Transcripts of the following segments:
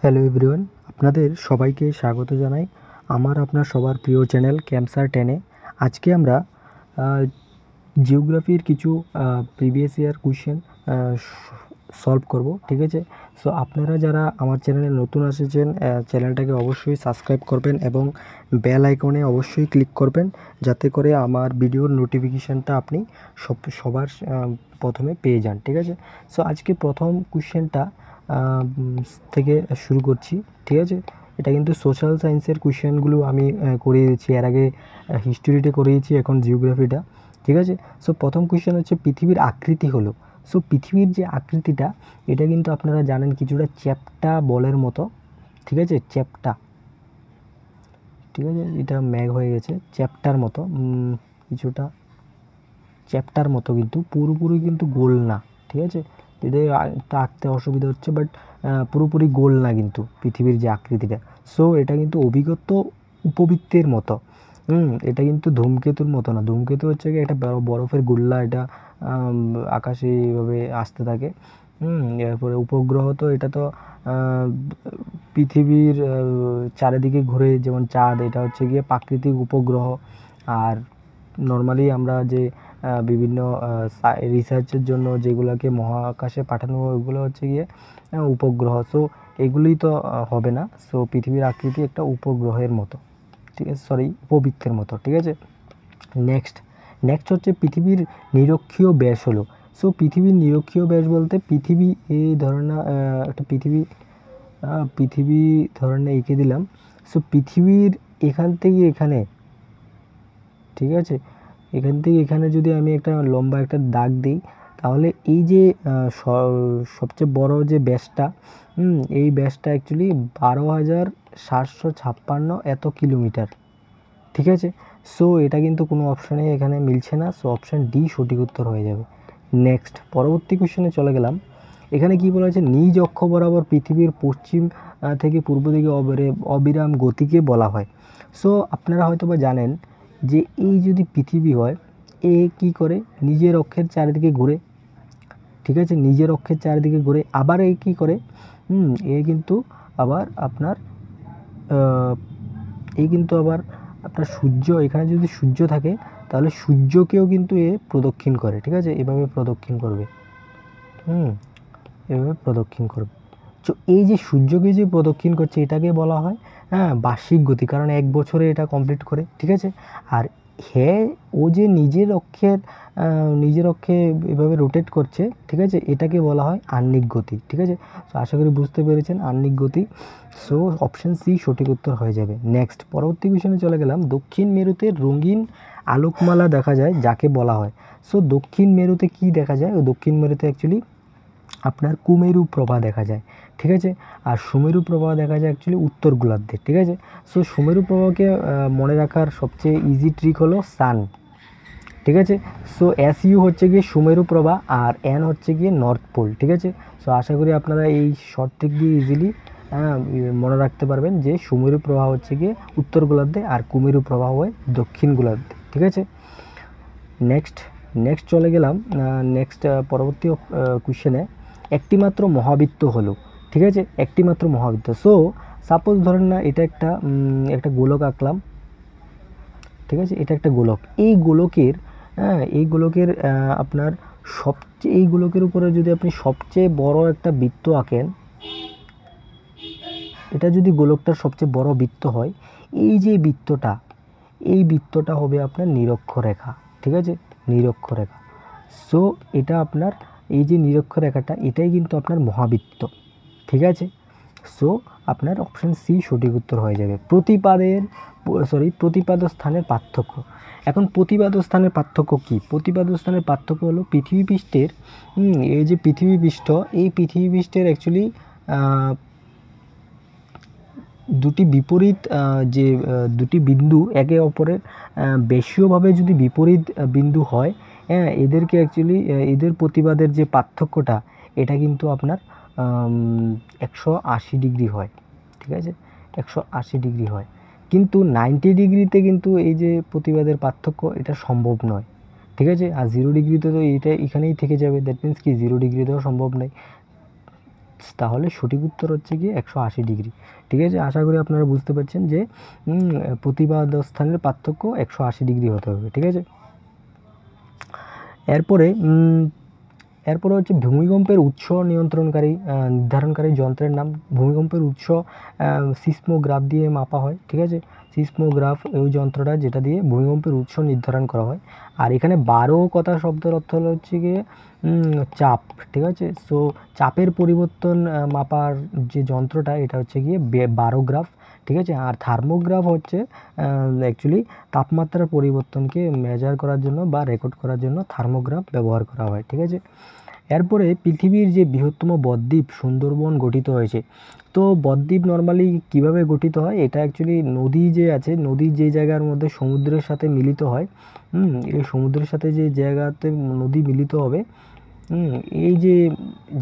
Hello everyone, আপনাদের সবাইকে স্বাগত জানাই আমার আপনার সবার প্রিয় চ্যানেল ক্যাম্পসার 10-এ। আজকে আমরা জিওগ্রাফির কিছু প্রিভিয়াস ইয়ার কোয়েশ্চেন সলভ করব, ঠিক আছে। সো আপনারা যারা আমার চ্যানেলে নতুন এসেছেন, চ্যানেলটাকে অবশ্যই সাবস্ক্রাইব করবেন এবং বেল আইকনে অবশ্যই ক্লিক করবেন, যাতে করে আমার ভিডিওর নোটিফিকেশানটা আপনি সবার প্রথমে পেয়ে যান, ঠিক আছে। সো আজকে প্রথম কোয়েশ্চেনটা থেকে শুরু করছি, ঠিক আছে। এটা কিন্তু সোশ্যাল সায়েন্সের কোয়েশ্চেনগুলো আমি করিয়েছি এর আগে, হিস্ট্রিটা করিয়েছি, এখন জিওগ্রাফিটা, ঠিক আছে। সো প্রথম কোয়েশ্চেন হচ্ছে পৃথিবীর আকৃতি হলো। সো পৃথিবীর যে আকৃতিটা, এটা কিন্তু আপনারা জানেন কিছুটা চ্যাপ্টা বলের মতো, ঠিক আছে, চ্যাপ্টা, ঠিক আছে। এটা ম্যাগ হয়ে গেছে, চ্যাপ্টার মতো, কিছুটা চ্যাপ্টার মতো, কিন্তু পুরোপুরি কিন্তু গোল না, ঠিক আছে। এটা আঁকতে অসুবিধা হচ্ছে, বাট পুরোপুরি গোল না কিন্তু পৃথিবীর যে আকৃতিটা। সো এটা কিন্তু অভিগত উপবৃত্তের মতো। এটা কিন্তু ধূমকেতুর মতো না। ধূমকেতু হচ্ছে কি একটা বরফের গোল্লা, এটা আকাশে এইভাবে আসতে থাকে। এরপরে উপগ্রহ, তো এটা তো পৃথিবীর চারিদিকে ঘুরে, যেমন চাঁদ, এটা হচ্ছে গিয়ে প্রাকৃতিক উপগ্রহ। আর নর্মালি আমরা যে বিভিন্ন রিসার্চের জন্য যেগুলোকে মহাকাশে পাঠানো হয়, ওগুলো হচ্ছে গিয়ে উপগ্রহ। সো এগুলোই তো হবে না। সো পৃথিবীর আকৃতি একটা উপগ্রহের মতো, ঠিক আছে, সরি, উপবৃত্তের মতো, ঠিক আছে। নেক্সট হচ্ছে পৃথিবীর নিরক্ষীয় ব্যাস হলো। সো পৃথিবীর নিরক্ষীয় ব্যাস বলতে পৃথিবী এই ধরনের একটা পৃথিবী ধরনের এঁকে দিলাম। সো পৃথিবীর এখান থেকে এখানে, ঠিক আছে, এখান থেকে এখানে যদি আমি একটা লম্বা একটা দাগ দিই, তাহলে এই যে সবচেয়ে বড় যে ব্যাসটা, এই ব্যাসটা অ্যাকচুয়ালি 12,756 এত কিলোমিটার, ঠিক আছে। সো এটা কিন্তু কোনো অপশানে এখানে মিলছে না। সো অপশান ডি সঠিক উত্তর হয়ে যাবে। নেক্সট পরবর্তী কোশ্চেনে চলে গেলাম। এখানে কি বলা হয়েছে, নিজ অক্ষ বরাবর পৃথিবীর পশ্চিম থেকে পূর্ব দিকে অবিরাম গতিকে বলা হয়। সো আপনারা হয়তো বা জানেন যে এই যদি পৃথিবী হয়, এ কি করে, নিজের অক্ষের চারিদিকে ঘুরে, ঠিক আছে, নিজের অক্ষের চারিদিকে ঘুরে। আবার এ কী করে, এ কিন্তু আবার আপনার আপনার সূর্য, এখানে যদি সূর্য থাকে, তাহলে সূর্যকেও কিন্তু এ প্রদক্ষিণ করে, ঠিক আছে, এভাবে প্রদক্ষিণ করবে, এভাবে প্রদক্ষিণ করবে। তো এই যে সূর্যকে যে প্রদক্ষিণ করছে, এটাকে বলা হয় বার্ষিক গতি, কারণ এক বছরে এটা কমপ্লিট করে, ঠিক আছে। আর ও যে নিজের অক্ষে এভাবে রোটেট করছে, ঠিক আছে, এটাকে বলা হয় আহ্নিক গতি, ঠিক আছে। তো আশা করি বুঝতে পেরেছেন আহ্নিক গতি। সো অপশান সি সঠিক উত্তর হয়ে যাবে। নেক্সট পরবর্তী কোশ্চেনে চলে গেলাম। দক্ষিণ মেরুতে রঙিন আলোকমালা দেখা যায়, যাকে বলা হয়। সো দক্ষিণ মেরুতে কি দেখা যায়, ও দক্ষিণ মেরুতে অ্যাকচুয়ালি আপনার কুমেরু প্রভা দেখা যায়, ঠিক আছে। আর সুমেরু প্রভা দেখা যায় অ্যাকচুয়ালি উত্তর গোলার্ধে, ঠিক আছে। সো সুমেরু প্রভাকে মনে রাখার সবচেয়ে ইজি ট্রিক হলো সান, ঠিক আছে। সো SU হচ্ছে গিয়ে সুমেরু প্রভা, আর N হচ্ছে গিয়ে নর্থ পোল, ঠিক আছে। সো আশা করি আপনারা এই শর্ট ট্রিক দিয়ে ইজিলি মনে রাখতে পারবেন যে সুমেরু প্রভা হচ্ছে গিয়ে উত্তর গোলার্ধে, আর কুমেরু প্রভা হয় দক্ষিণ গোলার্ধে, ঠিক আছে। নেক্সট চলে গেলাম পরবর্তী কোশ্চেনে। একটিমাত্র মহাবৃত্ত হলো, ঠিক আছে, একটিমাত্র মহাবৃত্ত। সো সাপোজ ধরেন না, এটা একটা গোলক আঁকলাম, ঠিক আছে, এটা একটা গোলক। এই গোলকের আপনার এই গোলকের উপরে যদি আপনি সবচেয়ে বড় একটা বৃত্ত আঁকেন, এটা যদি গোলকটার সবচেয়ে বড় বৃত্ত হয়, এই যে এই বৃত্তটা হবে আপনার নিরক্ষরেখা, ঠিক আছে, নিরক্ষরেখা। সো এটা আপনার এই যে নিরক্ষরেখাটা, এটাই কিন্তু আপনার মহাবৃত্ত, ঠিক আছে। সো আপনার অপশান সি সঠিক উত্তর হয়ে যাবে। প্রতিপাদ্য স্থানের পার্থক্য। এখন প্রতিপাদ্য স্থানের পার্থক্য কী? প্রতিপাদ্য স্থানের পার্থক্য হলো পৃথিবী পৃষ্ঠের, এই যে পৃথিবী পৃষ্ঠ, এই পৃথিবী পৃষ্ঠের অ্যাকচুয়ালি দুটি বিপরীত যে দুটি বিন্দু একে অপরের বেশীয়ভাবে যদি বিপরীত বিন্দু হয়, এদেরকে অ্যাকচুয়ালি এদের প্রতিবাদের যে পার্থক্যটা, এটা কিন্তু আপনার 180 ডিগ্রি হয়, ঠিক আছে, 180 ডিগ্রি হয়। কিন্তু 90 ডিগ্রিতে কিন্তু এই যে প্রতিবাদের পার্থক্য, এটা সম্ভব নয়, ঠিক আছে। আর 0 ডিগ্রিতে তো এটা এখানেই থেকে যাবে, দ্যাট মিন্স কি 0 ডিগ্রিতেও সম্ভব নয়। তাহলে সঠিক উত্তর হচ্ছে গিয়ে 180 ডিগ্রি। ঠিক আছে, আশা করি আপনারা বুঝতে পারছেন যে প্রতিবাদ স্থানের পার্থক্য 180 ডিগ্রি হতে হবে। ঠিক আছে, এরপরে হচ্ছে ভূমিকম্পের উৎস নির্ধারণকারী যন্ত্রের নাম। ভূমিকম্পের উৎস সিসমোগ্রাফ দিয়ে মাপা হয়। ঠিক আছে, সিসমোগ্রাফ ওই যন্ত্রটা যেটা দিয়ে ভূমিকম্পের উৎস নির্ধারণ করা হয়। আর এখানে 12 কথা শব্দের অর্থ হলো হচ্ছে গিয়ে চাপ। ঠিক আছে, সো চাপের পরিবর্তন মাপার যে যন্ত্রটা এটা হচ্ছে গিয়ে বারোগ্রাফ। ঠিক আছে, আর থার্মোগ্রাফ হচ্ছে অ্যাকচুয়ালি তাপমাত্রার পরিবর্তনকে মেজার করার জন্য বা রেকর্ড করার জন্য থার্মোগ্রাফ ব্যবহার করা হয়। ঠিক আছে, এরপরে পৃথিবীর যে বৃহত্তম বদ্বীপ সুন্দরবন গঠিত হয়েছে। তো বদ্বীপ নর্মালি কিভাবে গঠিত হয়, এটা অ্যাকচুয়ালি নদী যে আছে, নদীর যে জায়গার মধ্যে সমুদ্রের সাথে মিলিত হয়, এই সমুদ্রের সাথে যে জায়গাতে নদী মিলিত হবে, এই যে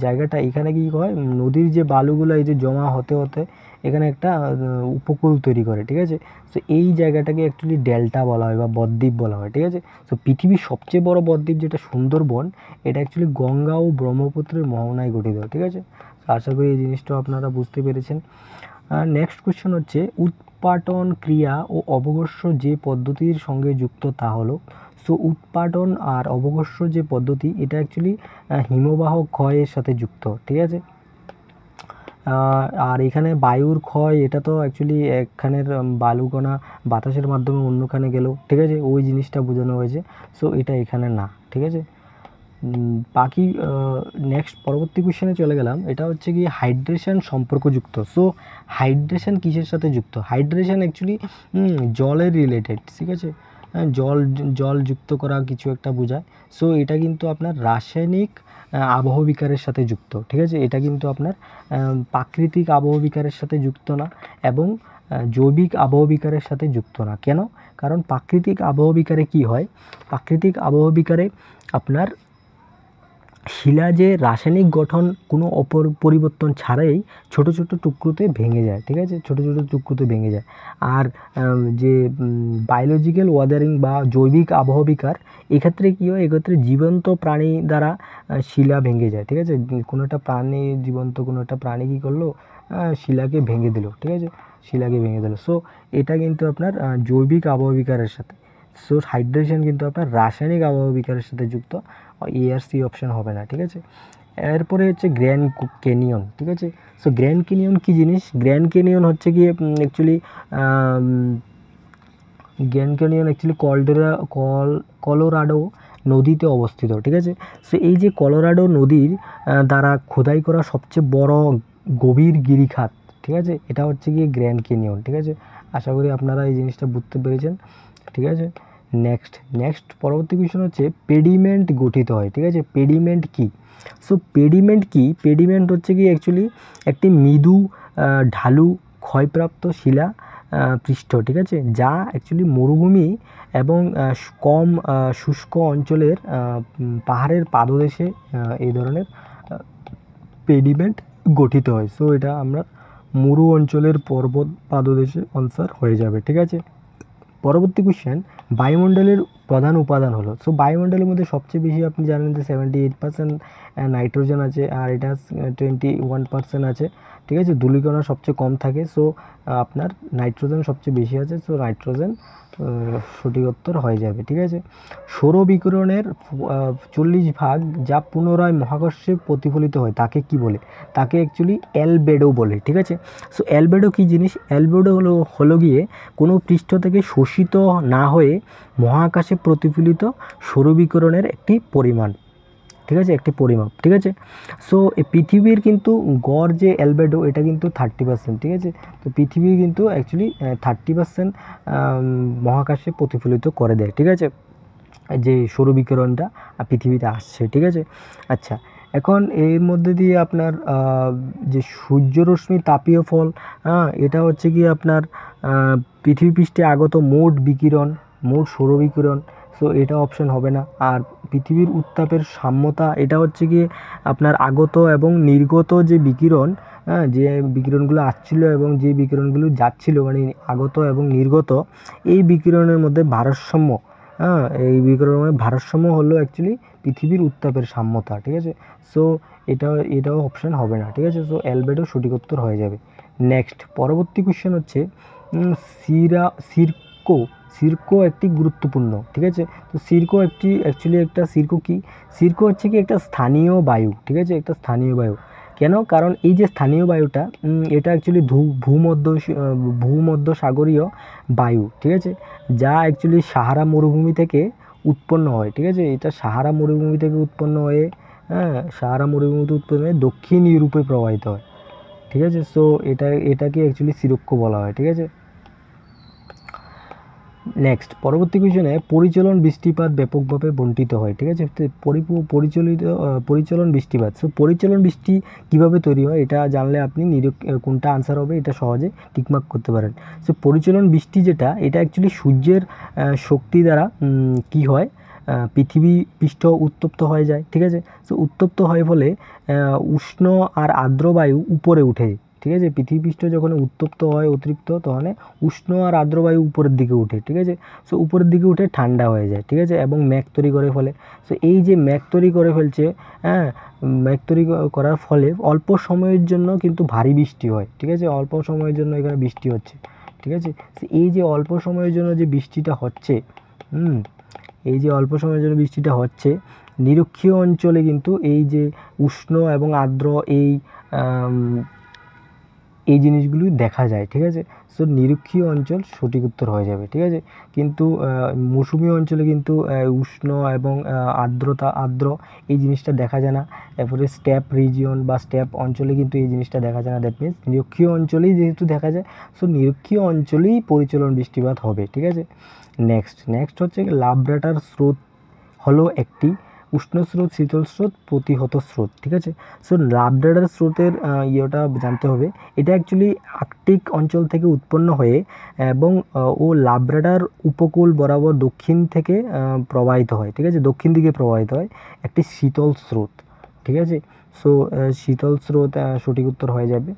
জায়গাটা, এখানে কি হয়, নদীর যে বালুগুলো এই যে জমা হতে হতে এখানে একটা উপকূল তৈরি করে। ঠিক আছে, তো এই জায়গাটাকে অ্যাকচুয়ালি ডেল্টা বলা হয় বা বদ্বীপ বলা হয়। ঠিক আছে, তো পৃথিবীর সবচেয়ে বড় বদ্বীপ যেটা সুন্দরবন, এটা অ্যাকচুয়ালি গঙ্গা ও ব্রহ্মপুত্রের মোহনায় গঠিত। ঠিক আছে, আশা করি এই জিনিসটা আপনারা বুঝতে পেরেছেন। নেক্সট কোয়েশ্চেন হচ্ছে উৎপাটন ক্রিয়া ও অবঘর্ষ যে পদ্ধতির সঙ্গে যুক্ত তা হলো। সো উৎপাটন আর অবঘর্ষ যে পদ্ধতি এটা অ্যাকচুয়ালি হিমবাহ ক্ষয়ের সাথে যুক্ত। ঠিক আছে, আর এখানে বায়ুর ক্ষয় এটা তো অ্যাকচুয়ালি একখানের বালুকণা বাতাসের মাধ্যমে অন্যখানে গেল। ঠিক আছে, ওই জিনিসটা বোঝানো হয়েছে, সো এটা এখানে না। ঠিক আছে, বাকি নেক্সট পরবর্তী কোয়েশ্চেনে চলে গেলাম। এটা হচ্ছে কি হাইড্রেশন সম্পর্কযুক্ত। সো হাইড্রেশন কিসের সাথে যুক্ত? হাইড্রেশন অ্যাকচুয়ালি জলের রিলেটেড। ঠিক আছে, জল যুক্ত করা কিছু একটা বোঝায়। সো এটা কিন্তু আপনার রাসায়নিক আবহবিকারের সাথে যুক্ত। ঠিক আছে, এটা কিন্তু আপনার প্রাকৃতিক আবহবিকারের সাথে যুক্ত না এবং জৈবিক আবহবিকারের সাথে যুক্ত না। কেন? কারণ প্রাকৃতিক আবহবিকারে কি হয়, প্রাকৃতিক আবহবিকারে আপনার শিলা যে রাসায়নিক গঠন কোনো পরিবর্তন ছাড়াই ছোট ছোট টুকরোতে ভেঙে যায়। ঠিক আছে, ছোট ছোট টুকরোতে ভেঙে যায়। আর যে বায়োলজিক্যাল ওয়াদারিং বা জৈবিক আবহবিকার, এক্ষেত্রে কী হয়, এক্ষেত্রে জীবন্ত প্রাণী দ্বারা শিলা ভেঙে যায়। ঠিক আছে, কোনো একটা প্রাণী, জীবন্ত কোনো একটা প্রাণী কী করলো, শিলাকে ভেঙে দিল। ঠিক আছে, শিলাকে ভেঙে দিল। সো এটা কিন্তু আপনার জৈবিক আবহবিকারের সাথে। সো হাইড্রেশন কিন্তু আপনার রাসায়নিক আবহবিকারের সাথে যুক্ত। এ আর সি অপশান হবে না। ঠিক আছে, এরপরে হচ্ছে গ্র্যান্ড ক্যানিয়ন। ঠিক আছে, সো গ্র্যান্ড ক্যানিয়ন কী জিনিস? গ্র্যান্ড ক্যানিয়ন হচ্ছে গিয়ে actually grand canyon actually Colorado নদীতে অবস্থিত। ঠিক আছে, সো এই যে কলোরাডো নদীর দ্বারা খোদাই করা সবচেয়ে বড় গভীর গিরিখাত। ঠিক আছে, এটা হচ্ছে গিয়ে গ্র্যান্ড ক্যানিয়ন। ঠিক আছে, আশা করি আপনারা এই জিনিসটা বুঝতে পেরেছেন। ঠিক আছে, নেক্সট পরবর্তী কোয়েশ্চন হচ্ছে পেডিমেন্ট গঠিত হয়। ঠিক আছে, পেডিমেন্ট কি? সো পেডিমেন্ট কি? পেডিমেন্ট হচ্ছে কি অ্যাকচুয়ালি একটি মৃদু ঢালু ক্ষয়প্রাপ্ত শিলা পৃষ্ঠ। ঠিক আছে, যা অ্যাকচুয়ালি মরুভূমি এবং কম শুষ্ক অঞ্চলের পাহাড়ের পাদদেশে এই ধরনের পেডিমেন্ট গঠিত হয়। সো এটা আমরা মরু অঞ্চলের পর্বত পাদদেশে আনসার হয়ে যাবে। ঠিক আছে, পরবর্তী কোয়েশ্চেন, বায়ুমণ্ডলের প্রধান উপাদান হলো। সো বায়ুমণ্ডলের মধ্যে সবচেয়ে বেশি আপনি জানেন যে 78% নাইট্রোজেন আছে, আর এটা 21% আছে। ঠিক আছে, ধূলিকণা সবচেয়ে কম থাকে। সো আপনার নাইট্রোজেন সবচেয়ে বেশি আছে, সো নাইট্রোজেন সঠিক উত্তর হয়ে যাবে। ঠিক আছে, সৌর বিকিরণের 40% যা পুনরায় মহাকর্ষে প্রতিফলিত হয় তাকে কি বলে? তাকে অ্যাকচুয়ালি অ্যালবেডো বলে। ঠিক আছে, সো অ্যালবেডো কী জিনিস? অ্যালবেডো হলো গিয়ে কোনো পৃষ্ঠ থেকে শোষিত না হয়ে মহাকাশে প্রতিফলিত সৌর বিকিরণের একটি পরিমাণ। ঠিক আছে, একটি পরিমাপ। ঠিক আছে, সো পৃথিবীর কিন্তু গড় যে অ্যালবেডো এটা কিন্তু 30%। ঠিক আছে, তো পৃথিবী কিন্তু অ্যাকচুয়ালি 30% মহাকাশে প্রতিফলিত করে দেয়। ঠিক আছে, যে সৌর বিকিরণটা পৃথিবীতে আসছে। ঠিক আছে, আচ্ছা, এখন এর মধ্যে দিয়ে আপনার যে সূর্যরশ্মি তাপীয় ফল, এটা হচ্ছে কি আপনার পৃথিবী পৃষ্ঠে আগত মোট বিকিরণ, মোট সৌর বিকিরণ। সো এটা অপশন হবে না। আর পৃথিবীর উত্তাপের সাম্যতা, এটা হচ্ছে গিয়ে আপনার আগত এবং নির্গত যে বিকিরণ, যে বিকিরণগুলো আসছিল এবং যে বিকিরণগুলো যাচ্ছিল, মানে আগত এবং নির্গত, এই বিকিরণের মধ্যে ভারসাম্য হ্যাঁ, এই বিকিরণের ভারসাম্য হলো অ্যাকচুয়ালি পৃথিবীর উত্তাপের সাম্যতা, ঠিক আছে। সো এটাও অপশান হবে না, ঠিক আছে। সো অ্যালবেডো সঠিক উত্তর হয়ে যাবে। নেক্সট পরবর্তী কোশ্চেন হচ্ছে সিরকো সিরকো একটি গুরুত্বপূর্ণ, ঠিক আছে। তো সিরকো একটি অ্যাকচুয়ালি একটা সিরকো কি, সিরকো হচ্ছে কি একটা স্থানীয় বায়ু, ঠিক আছে, একটা স্থানীয় বায়ু। কেন? কারণ এই যে স্থানীয় বায়ুটা এটা অ্যাকচুয়ালি ভূমধ্য সাগরীয় বায়ু, ঠিক আছে, যা অ্যাকচুয়ালি সাহারা মরুভূমি থেকে উৎপন্ন হয়, ঠিক আছে। এটা সাহারা মরুভূমি থেকে উৎপন্ন হয়ে, হ্যাঁ, সাহারা মরুভূমিতে উৎপন্ন হয়ে দক্ষিণ ইউরোপে প্রবাহিত হয়, ঠিক আছে। সো এটাকে অ্যাকচুয়ালি সিরক্কো বলা হয়, ঠিক আছে। নেক্সট পরবর্তী কোয়েশ্চনে পরিচলন বৃষ্টিপাত ব্যাপকভাবে বণ্টিত হয়, ঠিক আছে। পরিচলন বৃষ্টিপাত, সো পরিচলন বৃষ্টি কীভাবে তৈরি হয় এটা জানলে আপনি কোনটা আনসার হবে এটা সহজে টিকমার্ক করতে পারেন। সো পরিচলন বৃষ্টি যেটা, এটা অ্যাকচুয়ালি সূর্যের শক্তি দ্বারা কি হয়, পৃথিবী পৃষ্ঠ উত্তপ্ত হয়ে যায়, ঠিক আছে। সো উত্তপ্ত হয় ফলে উষ্ণ আর আর্দ্র বায়ু উপরে উঠে, ঠিক আছে। পৃথিবী পৃষ্ঠ যখন উত্তপ্ত হয় অতিরিক্ত, তখন উষ্ণ আর আর্দ্র বায়ু উপরের দিকে উঠে, ঠিক আছে। সো উপরের দিকে উঠে ঠান্ডা হয়ে যায়, ঠিক আছে, এবং মেঘ তৈরি করে ফেলে। সো এই যে মেঘ তৈরি করে ফেলছে, হ্যাঁ, মেঘ তৈরি করার ফলে অল্প সময়ের জন্য কিন্তু ভারী বৃষ্টি হয়, ঠিক আছে। অল্প সময়ের জন্য এখানে বৃষ্টি হচ্ছে, ঠিক আছে। এই যে অল্প সময়ের জন্য যে বৃষ্টিটা হচ্ছে, এই যে অল্প সময়ের জন্য বৃষ্টিটা হচ্ছে, নিরক্ষীয় অঞ্চলে কিন্তু এই যে উষ্ণ এবং আর্দ্র এই জিনিসগুলি দেখা যায়, ঠিক আছে। সো নিরক্ষীয় অঞ্চল সঠিক উত্তর হয়ে যাবে, ঠিক আছে। কিন্তু মৌসুমী অঞ্চলে কিন্তু উষ্ণ এবং আর্দ্র এই জিনিসটা দেখা যায় না। এরপরে স্টেপ রিজিয়ন বা স্টেপ অঞ্চলে কিন্তু এই জিনিসটা দেখা যায় না। দ্যাট মিনস নিরক্ষীয় অঞ্চলেই যেহেতু দেখা যায়, সো নিরক্ষীয় অঞ্চলেই পরিচলন বৃষ্টিপাত হবে, ঠিক আছে। নেক্সট হচ্ছে লাব্রাডার স্রোত হলো একটি উষ্ণ স্রোত, শীতল স্রোত, প্রতিহত স্রোত, ঠিক আছে। সো লাব্রাডার স্রোতের ইয়েটা জানতে হবে। এটা অ্যাকচুয়ালি আর্কটিক অঞ্চল থেকে উৎপন্ন হয়ে এবং ও লাব্রাডার উপকূল বরাবর দক্ষিণ থেকে প্রবাহিত হয়, ঠিক আছে, দক্ষিণ দিকে প্রবাহিত হয় একটি শীতল স্রোত, ঠিক আছে। সো শীতল স্রোত সঠিক উত্তর হয়ে যাবে।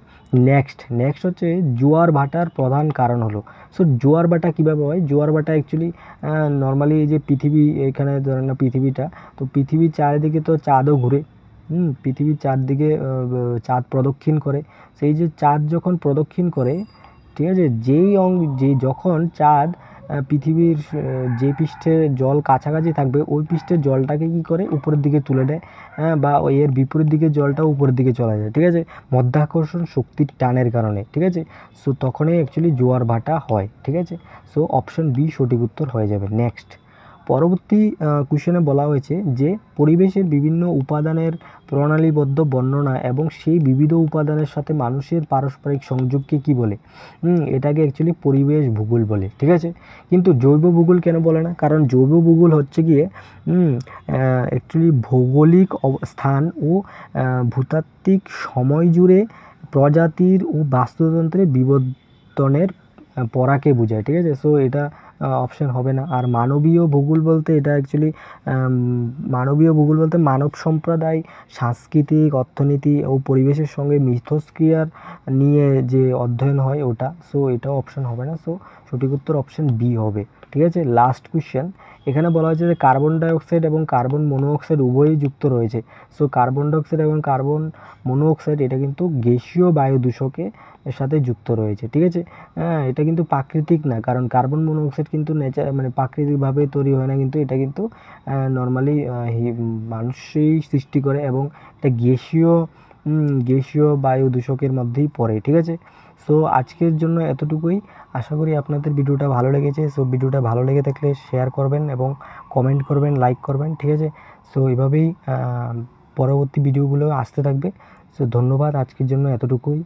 নেক্সট হচ্ছে জোয়ার ভাটার প্রধান কারণ হলো, সো জোয়ার ভাটা কীভাবে হয়? জোয়ার ভাটা অ্যাকচুয়ালি নর্মালি এই যে পৃথিবী, এখানে ধরেন না পৃথিবীটা, তো পৃথিবীর চারিদিকে তো চাঁদও ঘুরে, পৃথিবীর চারদিকে চাঁদ প্রদক্ষিণ করে। সেই যে চাঁদ যখন প্রদক্ষিণ করে, ঠিক আছে, যখন চাঁদ পৃথিবীর যে পৃষ্ঠে জল কাছাকাছি থাকবে ওই পৃষ্ঠের জলটাকে কী করে উপরের দিকে তুলে দেয়, বা এর বিপরীত দিকে জলটা উপরের দিকে চলে যায়, ঠিক আছে, মধ্যাকর্ষণ শক্তির টানের কারণে, ঠিক আছে। সো তখনই অ্যাকচুয়ালি জোয়ার ভাটা হয়, ঠিক আছে। সো অপশন বি সঠিক উত্তর হয়ে যাবে। নেক্সট পরবর্তী কোশ্চেনে বলা হয়েছে যে পরিবেশের বিভিন্ন উপাদানের প্রণালীবদ্ধ বর্ণনা এবং সেই বিবিধ উপাদানের সাথে মানুষের পারস্পরিক সংযোগকে কি বলে? এটাকে অ্যাকচুয়ালি পরিবেশ ভূগোল বলে, ঠিক আছে। কিন্তু জৈব ভূগোল কেন বলে না? কারণ জৈব ভূগোল হচ্ছে গিয়ে অ্যাকচুয়ালি ভৌগোলিক স্থান ও ভূতাত্ত্বিক সময় জুড়ে প্রজাতির ও বাস্তুতন্ত্রের বিবর্তনের পরাকে বোঝায়, ঠিক আছে। সো এটা অপশান হবে না। আর মানবীয় ভূগোল বলতে এটা অ্যাকচুয়ালি মানব সম্প্রদায়, সাংস্কৃতিক, অর্থনীতি ও পরিবেশের সঙ্গে মিথস্ক্রিয়ার নিয়ে যে অধ্যয়ন হয় ওটা। সো এটাও অপশান হবে না। সো সঠিক উত্তর অপশান বি হবে, ঠিক আছে। লাস্ট কোয়েশ্চেন, এখানে বলা হয়েছে যে কার্বন ডাইঅক্সাইড এবং কার্বন মনোঅক্সাইড উভয়ই যুক্ত রয়েছে। সো কার্বন ডাইঅক্সাইড এবং কার্বন মনোঅক্সাইড এটা কিন্তু গ্যাসীয় বায়ু দূষকের সাথে যুক্ত রয়েছে, ঠিক আছে। হ্যাঁ, এটা কিন্তু প্রাকৃতিক না, কারণ কার্বন মনোঅক্সাইড কিন্তু প্রাকৃতিকভাবে তৈরি হয় না, কিন্তু এটা কিন্তু নর্মালি মানুষই সৃষ্টি করে এবং এটা গ্যাসীয় বায়ু দূষকের মধ্যেই পড়ে, ঠিক আছে। সো আজকের জন্য এতটুকুই। আশা করি আপনাদের ভিডিওটা ভালো লেগেছে। সো ভিডিওটা ভালো লেগে থাকলে শেয়ার করবেন এবং কমেন্ট করবেন, লাইক করবেন, ঠিক আছে। সো এভাবেই পরবর্তী ভিডিওগুলো আসতে থাকবে। সো ধন্যবাদ, আজকের জন্য এতটুকুই।